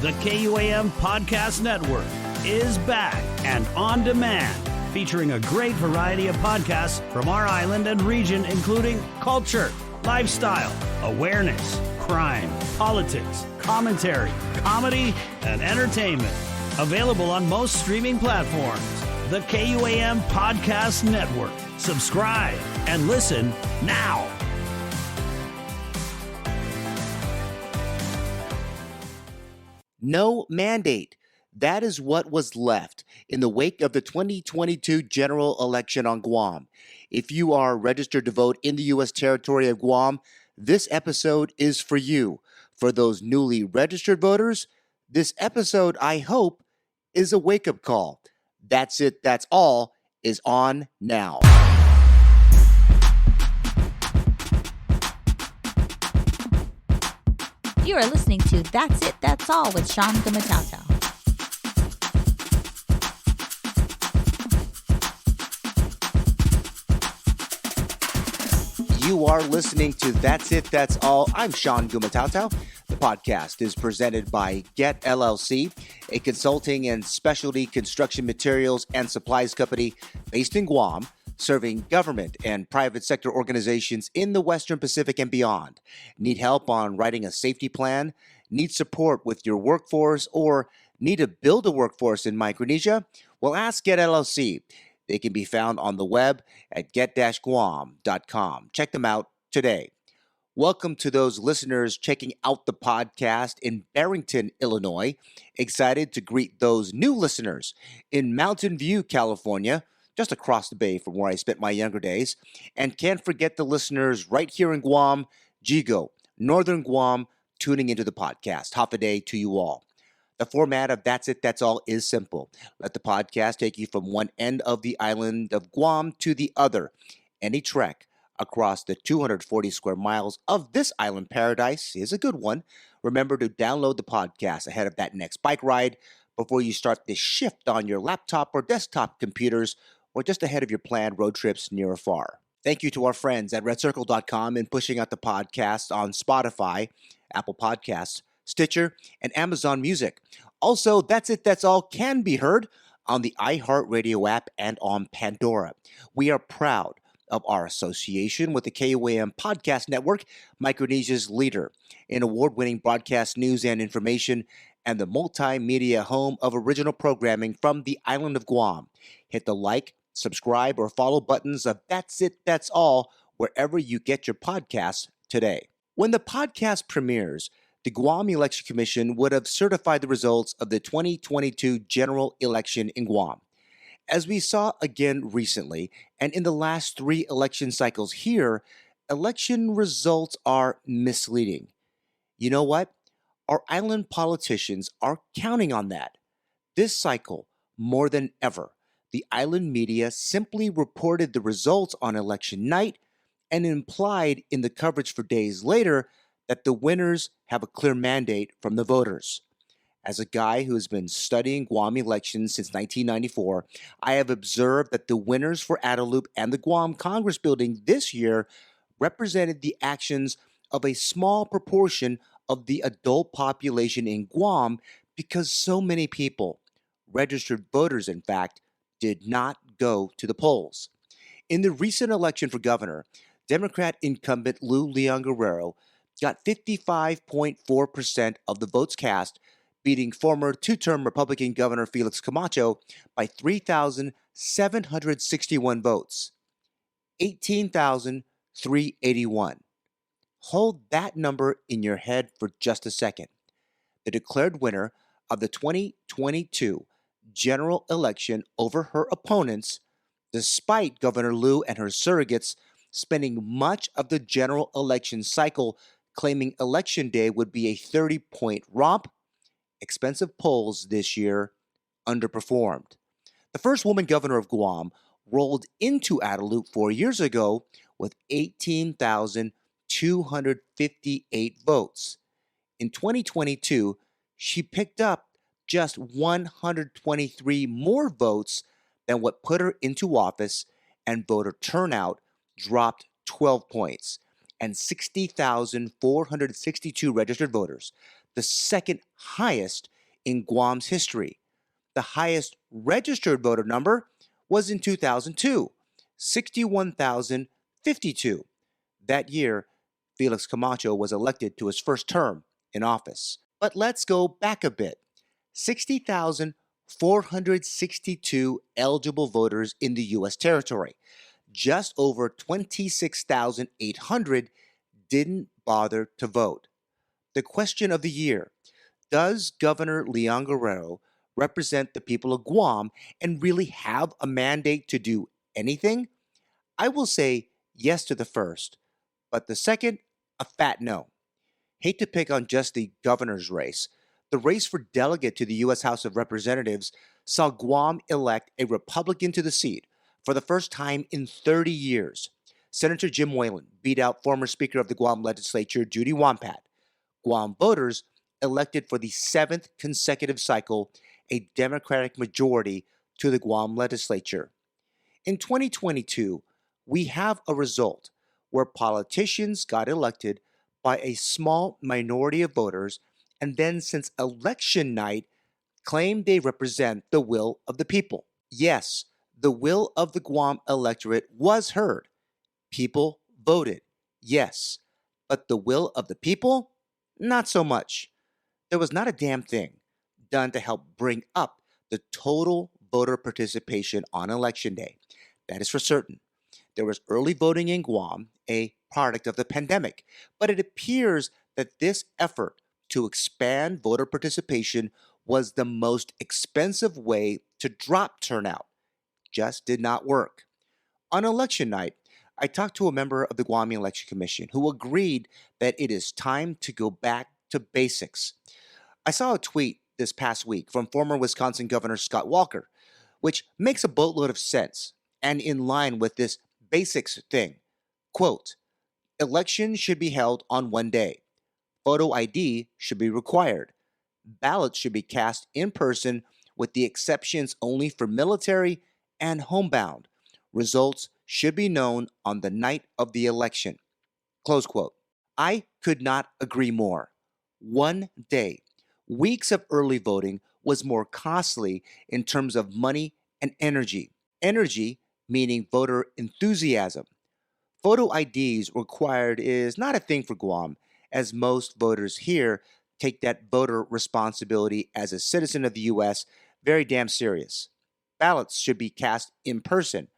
The KUAM Podcast Network is back and on demand, featuring a great variety of podcasts from our island and region, including culture, lifestyle, awareness, crime, politics, commentary, comedy, and entertainment. Available on most streaming platforms. The KUAM Podcast Network. Subscribe and listen now. No mandate. That is what was left in the wake of the 2022 general election on Guam. If you are registered to vote in the U.S. territory of Guam, this episode is for you. For those newly registered voters, this episode, I hope, is a wake-up call. That's It, That's All is on now. You are listening to That's It, That's All with Sean Gumataotao. You are listening to That's It, That's All. I'm Sean Gumataotao. The podcast is presented by Get LLC, a consulting and specialty construction materials and supplies company based in Guam, serving government and private sector organizations in the Western Pacific and beyond. Need help on writing a safety plan? Need support with your workforce, or need to build a workforce in Micronesia? Well, ask Get LLC. They can be found on the web at get-guam.com. Check them out today. Welcome to those listeners checking out the podcast in Barrington, Illinois. Excited to greet those new listeners in Mountain View, California, just across the bay from where I spent my younger days. And can't forget the listeners right here in Guam, Jigo, Northern Guam, tuning into the podcast. Half a day to you all. The format of That's It, That's All is simple. Let the podcast take you from one end of the island of Guam to the other. Any trek across the 240 square miles of this island paradise is a good one. Remember to download the podcast ahead of that next bike ride before you start this shift on your laptop or desktop computers, or just ahead of your planned road trips near or far. Thank you to our friends at redcircle.com and pushing out the podcast on Spotify, Apple Podcasts, Stitcher, and Amazon Music. Also, That's It, That's All can be heard on the iHeartRadio app and on Pandora. We are proud of our association with the KUAM Podcast Network, Micronesia's leader in award-winning broadcast news and information, and the multimedia home of original programming from the island of Guam. Hit the like, subscribe, or follow buttons of That's It, That's All wherever you get your podcasts today. When the podcast premieres, the Guam Election Commission would have certified the results of the 2022 general election in Guam. As we saw again recently, and in the last 3 election cycles here, election results are misleading. You know what? Our island politicians are counting on that. This cycle, more than ever, the island media simply reported the results on election night and implied in the coverage for days later that the winners have a clear mandate from the voters. As a guy who has been studying Guam elections since 1994, I have observed that the winners for Adelup and the Guam Congress building this year represented the actions of a small proportion of the adult population in Guam, because so many people, registered voters in fact, did not go to the polls. In the recent election for governor, Democrat incumbent Lou Leon Guerrero got 55.4% of the votes cast, beating former 2-term Republican Governor Felix Camacho by 3,761 votes, 18,381. Hold that number in your head for just a second. The declared winner of the 2022 general election over her opponents, despite Governor Liu and her surrogates spending much of the general election cycle claiming Election Day would be a 30-point romp, expensive polls this year underperformed. The first woman governor of Guam rolled into Adelup 4 years ago with 18,258 votes. In 2022, she picked up just 123 more votes than what put her into office, and voter turnout dropped 12 points, and 60,462 registered voters, the second highest in Guam's history. The highest registered voter number was in 2002, 61,052. That year, Felix Camacho was elected to his first term in office. But let's go back a bit. 60,462 eligible voters in the U.S. territory. Just over 26,800 didn't bother to vote. The question of the year: does Governor Leon Guerrero represent the people of Guam and really have a mandate to do anything? I will say yes to the first, but the second, a fat no. Hate to pick on just the governor's race. The race for delegate to the U.S. House of Representatives saw Guam elect a Republican to the seat for the first time in 30 years. Senator Jim Whalen beat out former Speaker of the Guam Legislature Judy Wampat. Guam voters elected for the seventh consecutive cycle a Democratic majority to the Guam Legislature. In 2022, we have a result where politicians got elected by a small minority of voters and then, since election night, claim they represent the will of the people. Yes, the will of the Guam electorate was heard. People voted, yes, but the will of the people? Not so much. There was not a damn thing done to help bring up the total voter participation on election day. That is for certain. There was early voting in Guam, a product of the pandemic, but it appears that this effort to expand voter participation was the most expensive way to drop turnout. Just did not work. On election night, I talked to a member of the Guam Election Commission who agreed that it is time to go back to basics. I saw a tweet this past week from former Wisconsin Governor Scott Walker, which makes a boatload of sense and in line with this basics thing. Quote, elections should be held on one day. Photo ID should be required. Ballots should be cast in person with the exceptions only for military and homebound. Results should be known on the night of the election. Close quote. I could not agree more. One day, weeks of early voting was more costly in terms of money and energy. Energy meaning voter enthusiasm. Photo IDs required is not a thing for Guam, as most voters here take that voter responsibility as a citizen of the U.S. very damn serious. Ballots should be cast in person.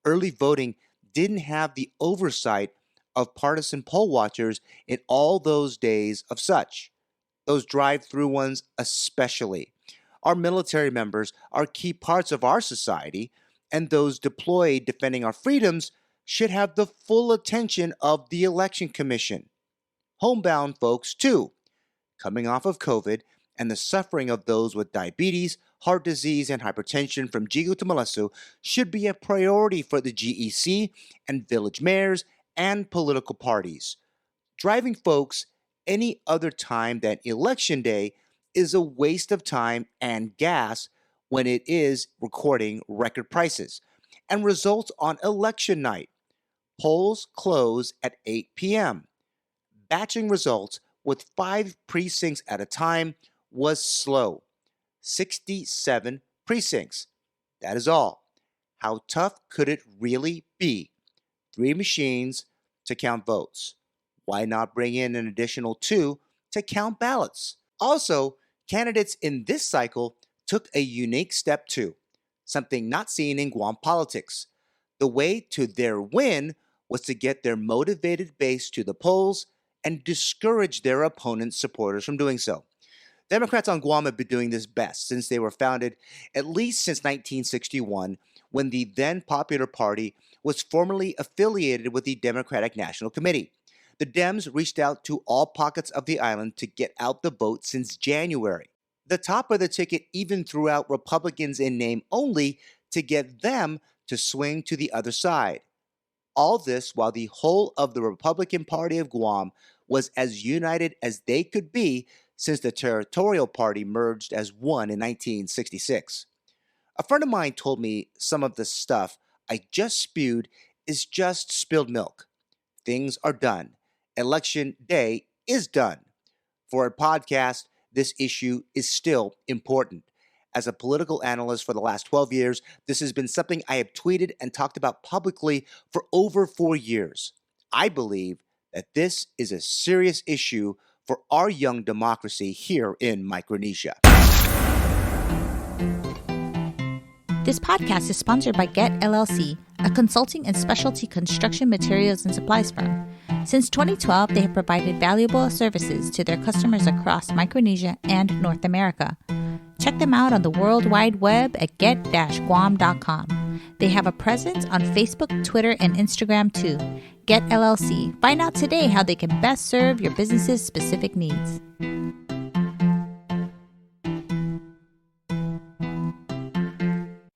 Early voting didn't have the oversight of partisan poll watchers in all those days of such. Those drive-through ones especially. Our military members are key parts of our society, and those deployed defending our freedoms should have the full attention of the Election Commission. Homebound folks, too, coming off of COVID and the suffering of those with diabetes, heart disease, and hypertension from Jigo to Malesu should be a priority for the GEC and village mayors and political parties. Driving folks any other time than Election Day is a waste of time and gas when it is recording record prices and results on election night. Polls close at 8 p.m. Batching results with 5 precincts at a time was slow. 67 precincts. That is all. How tough could it really be? 3 machines to count votes. Why not bring in an additional 2 to count ballots? Also, candidates in this cycle took a unique step too, something not seen in Guam politics. The way to their win was to get their motivated base to the polls and discourage their opponents' supporters from doing so. Democrats on Guam have been doing this best since they were founded, at least since 1961, when the then Popular Party was formally affiliated with the Democratic National Committee. The Dems reached out to all pockets of the island to get out the vote since January. The top of the ticket even threw out Republicans in name only to get them to swing to the other side. All this while the whole of the Republican Party of Guam was as united as they could be since the Territorial Party merged as one in 1966. A friend of mine told me some of the stuff I just spewed is just spilled milk. Things are done. Election day is done. For a podcast, this issue is still important. As a political analyst for the last 12 years, this has been something I have tweeted and talked about publicly for over 4 years. I believe that this is a serious issue for our young democracy here in Micronesia. This podcast is sponsored by Get LLC, a consulting and specialty construction materials and supplies firm. Since 2012, they have provided valuable services to their customers across Micronesia and North America. Check them out on the World Wide Web at get-guam.com. They have a presence on Facebook, Twitter, and Instagram too. Get LLC. Find out today how they can best serve your business's specific needs.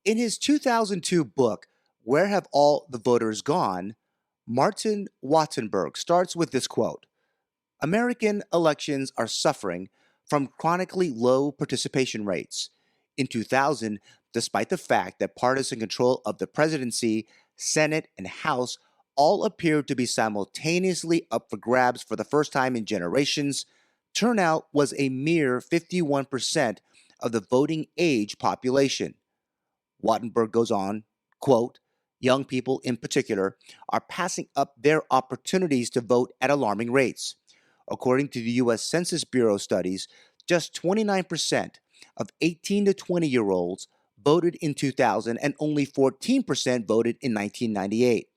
In his 2002 book, Where Have All the Voters Gone?, Martin Wattenberg starts with this quote: American elections are suffering from chronically low participation rates. In 2000, despite the fact that partisan control of the presidency, Senate, and House all appeared to be simultaneously up for grabs for the first time in generations, turnout was a mere 51% of the voting age population. Wattenberg goes on, quote, young people in particular are passing up their opportunities to vote at alarming rates. According to the U.S. Census Bureau studies, just 29% of 18 to 20-year-olds voted in 2000 and only 14% voted in 1998.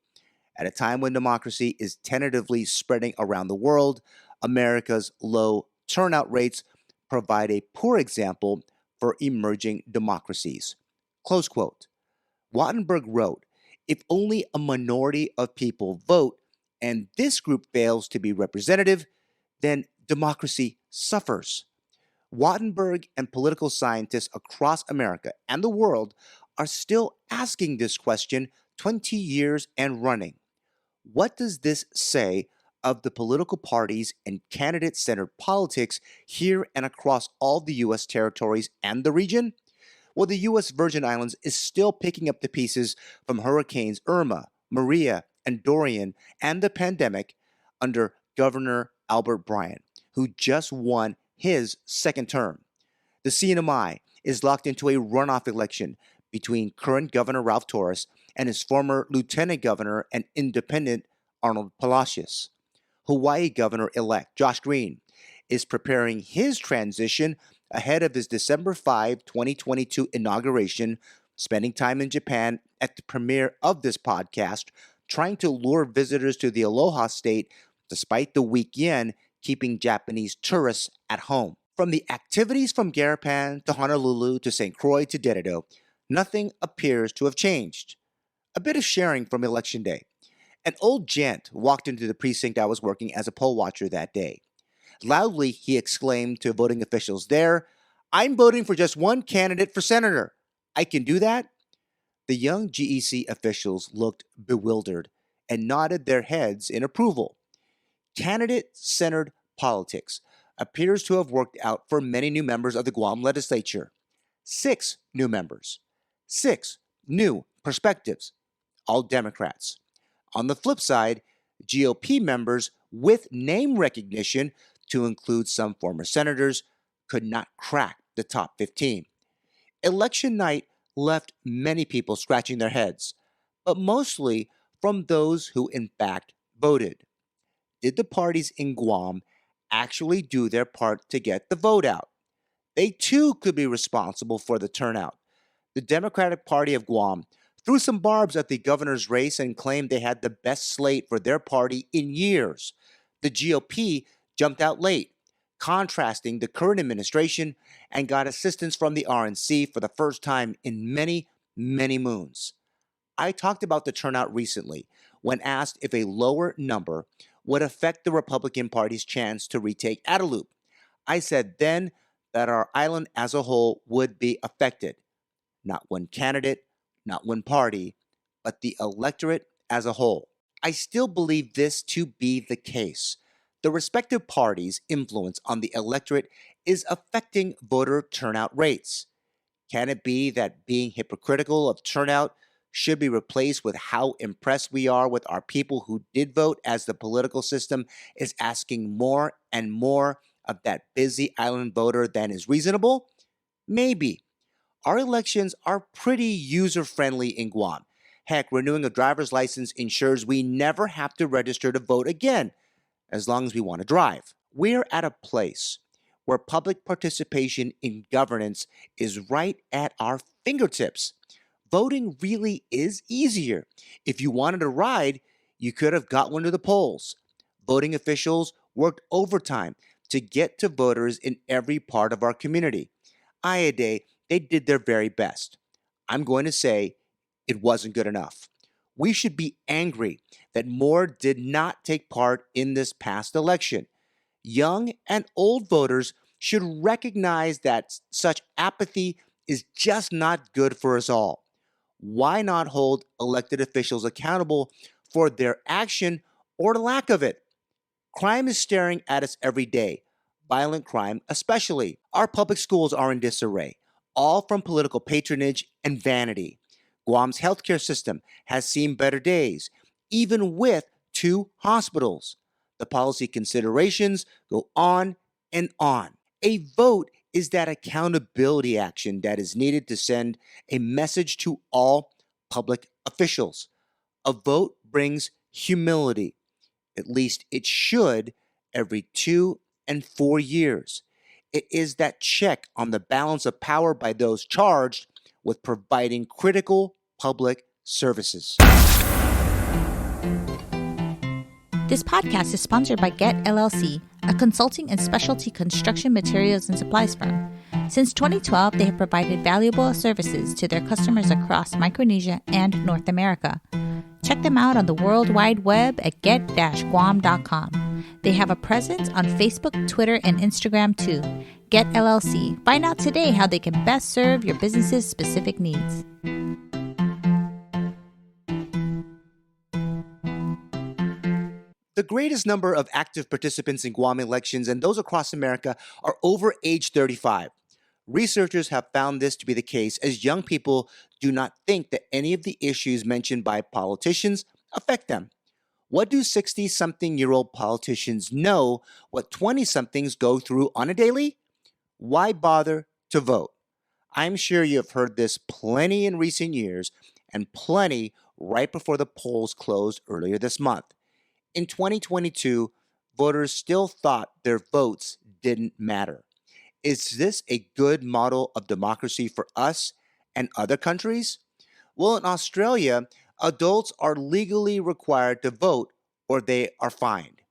At a time when democracy is tentatively spreading around the world, America's low turnout rates provide a poor example for emerging democracies. Close quote. Wattenberg wrote, if only a minority of people vote and this group fails to be representative, then democracy suffers. Wattenberg and political scientists across America and the world are still asking this question 20 years and running. What does this say of the political parties and candidate-centered politics here and across all the U.S. territories and the region? Well, the U.S. Virgin Islands is still picking up the pieces from Hurricanes Irma, Maria, and Dorian and the pandemic under Governor Albert Bryan, who just won his second term. The CNMI is locked into a runoff election between current Governor Ralph Torres and his former Lieutenant Governor and Independent Arnold Palacios. Hawaii Governor-elect Josh Green is preparing his transition ahead of his December 5, 2022 inauguration, spending time in Japan at the premiere of this podcast, trying to lure visitors to the Aloha State despite the weak yen keeping Japanese tourists at home. From the activities from Garapan to Honolulu to St. Croix to Dededo, nothing appears to have changed. A bit of sharing from Election Day. An old gent walked into the precinct I was working as a poll watcher that day. Loudly, he exclaimed to voting officials there, I'm voting for just one candidate for senator. I can do that? The young GEC officials looked bewildered and nodded their heads in approval. Candidate-centered politics appears to have worked out for many new members of the Guam legislature. 6 new members. 6 new perspectives. All Democrats. On the flip side, GOP members with name recognition, to include some former senators, could not crack the top 15. Election night left many people scratching their heads, but mostly from those who in fact voted. Did the parties in Guam actually do their part to get the vote out? They too could be responsible for the turnout. The Democratic Party of Guam threw some barbs at the governor's race and claimed they had the best slate for their party in years. The GOP jumped out late, contrasting the current administration, and got assistance from the RNC for the first time in many, many moons. I talked about the turnout recently when asked if a lower number would affect the Republican Party's chance to retake Adelup. I said then that our island as a whole would be affected. Not one candidate, not one party, but the electorate as a whole. I still believe this to be the case. The respective parties' influence on the electorate is affecting voter turnout rates. Can it be that being hypocritical of turnout should be replaced with how impressed we are with our people who did vote, as the political system is asking more and more of that busy island voter than is reasonable? Maybe. Our elections are pretty user-friendly in Guam. Heck, renewing a driver's license ensures we never have to register to vote again, as long as we want to drive. We're at a place where public participation in governance is right at our fingertips. Voting really is easier. If you wanted a ride, you could have got one to the polls. Voting officials worked overtime to get to voters in every part of our community. Day, they did their very best. I'm going to say it wasn't good enough. We should be angry that more did not take part in this past election. Young and old voters should recognize that such apathy is just not good for us all. Why not hold elected officials accountable for their action or the lack of it? Crime is staring at us every day, violent crime especially. Our public schools are in disarray, all from political patronage and vanity. Guam's healthcare system has seen better days, even with 2 hospitals. The policy considerations go on and on. A vote is that accountability action that is needed to send a message to all public officials. A vote brings humility. At least it should, every 2 and 4 years. It is that check on the balance of power by those charged with providing critical public services. This podcast is sponsored by Get LLC, a consulting and specialty construction materials and supplies firm. Since 2012, they have provided valuable services to their customers across Micronesia and North America. Check them out on the World Wide Web at get-guam.com. They have a presence on Facebook, Twitter, and Instagram too. Get LLC. Find out today how they can best serve your business's specific needs. The greatest number of active participants in Guam elections and those across America are over age 35. Researchers have found this to be the case as young people do not think that any of the issues mentioned by politicians affect them. What do 60-something-year-old politicians know what 20-somethings go through on a daily? Why bother to vote? I'm sure you have heard this plenty in recent years and plenty right before the polls closed earlier this month. In 2022, voters still thought their votes didn't matter. Is this a good model of democracy for us and other countries? Well, in Australia, adults are legally required to vote or they are fined.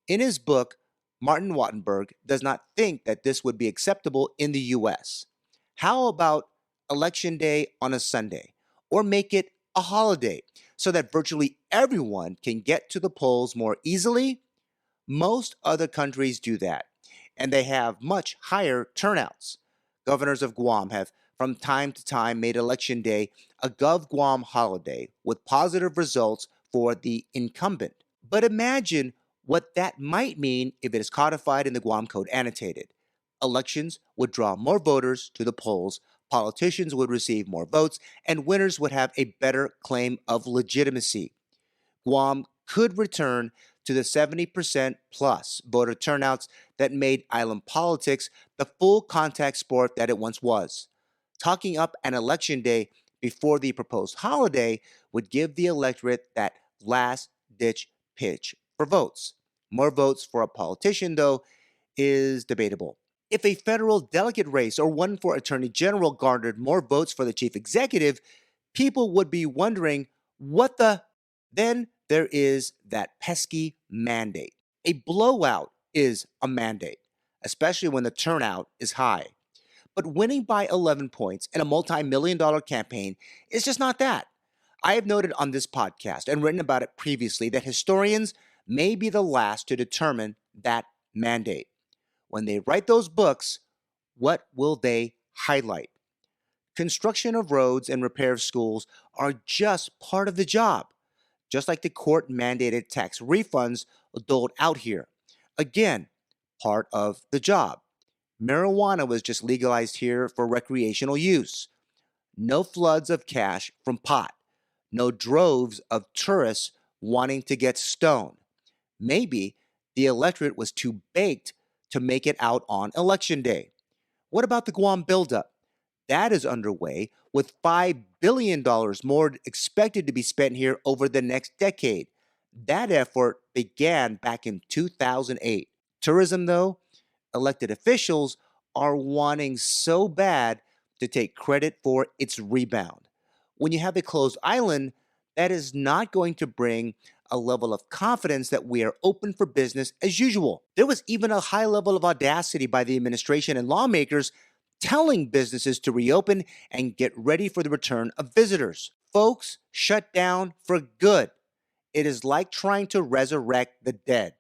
In his book, Martin Wattenberg does not think that this would be acceptable in the U.S. How about Election Day on a Sunday? Or make it a holiday so that virtually everyone can get to the polls more easily? Most other countries do that, and they have much higher turnouts. Governors of Guam have from time to time made Election Day a Gov Guam holiday with positive results for the incumbent. But imagine what that might mean if it is codified in the Guam Code Annotated. Elections would draw more voters to the polls, politicians would receive more votes, and winners would have a better claim of legitimacy. Guam could return to the 70% plus voter turnouts that made island politics the full contact sport that it once was. Talking up an election day before the proposed holiday would give the electorate that last-ditch pitch for votes. More votes for a politician, though, is debatable. If a federal delegate race or one for attorney general garnered more votes for the chief executive, people would be wondering, what the? Then there is that pesky mandate. A blowout is a mandate, especially when the turnout is high. But winning by 11 points in a multi-million-dollar campaign is just not that. I have noted on this podcast and written about it previously that historians may be the last to determine that mandate. When they write those books, what will they highlight? Construction of roads and repair of schools are just part of the job, just like the court-mandated tax refunds doled out here. Again, part of the job. Marijuana was just legalized here for recreational use. No floods of cash from pot. No droves of tourists wanting to get stoned. Maybe the electorate was too baked to make it out on Election Day. What about the Guam buildup? That is underway, with $5 billion more expected to be spent here over the next decade. That effort began back in 2008. Tourism, though, elected officials are wanting so bad to take credit for its rebound. When you have a closed island, that is not going to bring a level of confidence that we are open for business as usual. There was even a high level of audacity by the administration and lawmakers telling businesses to reopen and get ready for the return of visitors. Folks shut down for good. It is like trying to resurrect the dead.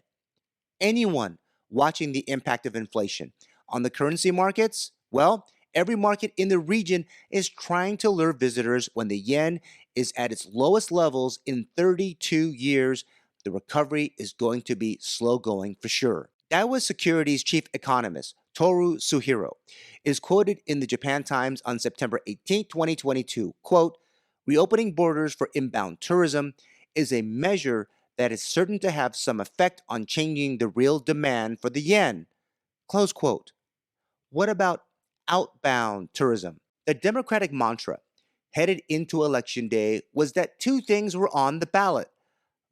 Anyone watching the impact of inflation on the currency markets? Well, every market in the region is trying to lure visitors when the yen is at its lowest levels in 32 years. The recovery is going to be slow going for sure. Daiwa Securities chief economist Toru Suhiro is quoted in the Japan Times on September 18, 2022, quote, "Reopening borders for inbound tourism is a measure that is certain to have some effect on changing the real demand for the yen," close quote. What about outbound tourism? The Democratic mantra headed into Election Day was that two things were on the ballot.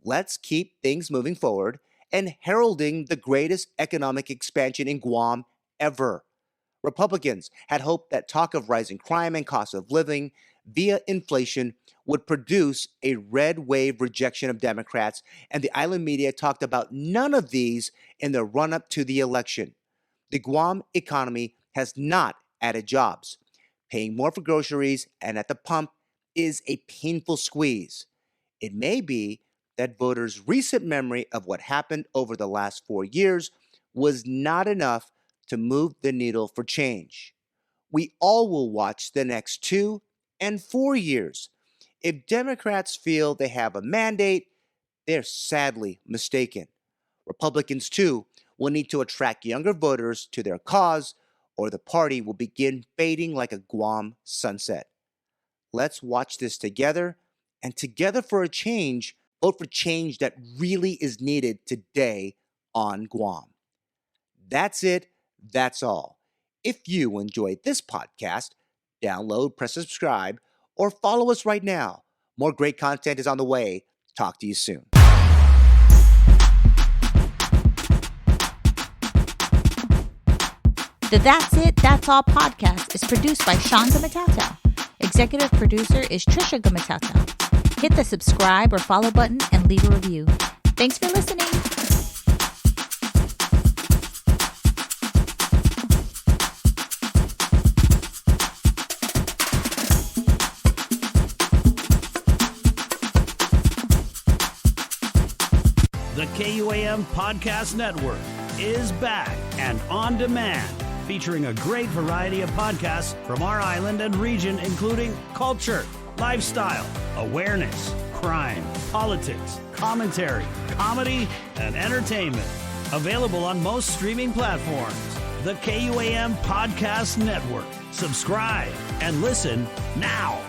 Let's keep things moving forward and heralding the greatest economic expansion in Guam ever. Republicans had hoped that talk of rising crime and cost of living via inflation would produce a red wave rejection of Democrats, and the island media talked about none of these in the run-up to the election. The Guam economy has not added jobs. Paying more for groceries and at the pump is a painful squeeze. It may be that voters' recent memory of what happened over the last 4 years was not enough to move the needle for change. We all will watch the next 2 and 4 years. If Democrats feel they have a mandate, they're sadly mistaken. Republicans, too, will need to attract younger voters to their cause, or the party will begin fading like a Guam sunset. Let's watch this together, and together for a change, vote for change that really is needed today on Guam. That's it. That's all. If you enjoyed this podcast, download, press subscribe, or follow us right now. More great content is on the way. Talk to you soon. The That's It, That's All podcast is produced by Sean Gumataotao. Executive producer is Trisha Gumataotao. Hit the subscribe or follow button and leave a review. Thanks for listening. The KUAM Podcast Network is back and on demand, featuring a great variety of podcasts from our island and region, including culture, lifestyle, awareness, crime, politics, commentary, comedy, and entertainment. Available on most streaming platforms. The KUAM Podcast Network. Subscribe and listen now.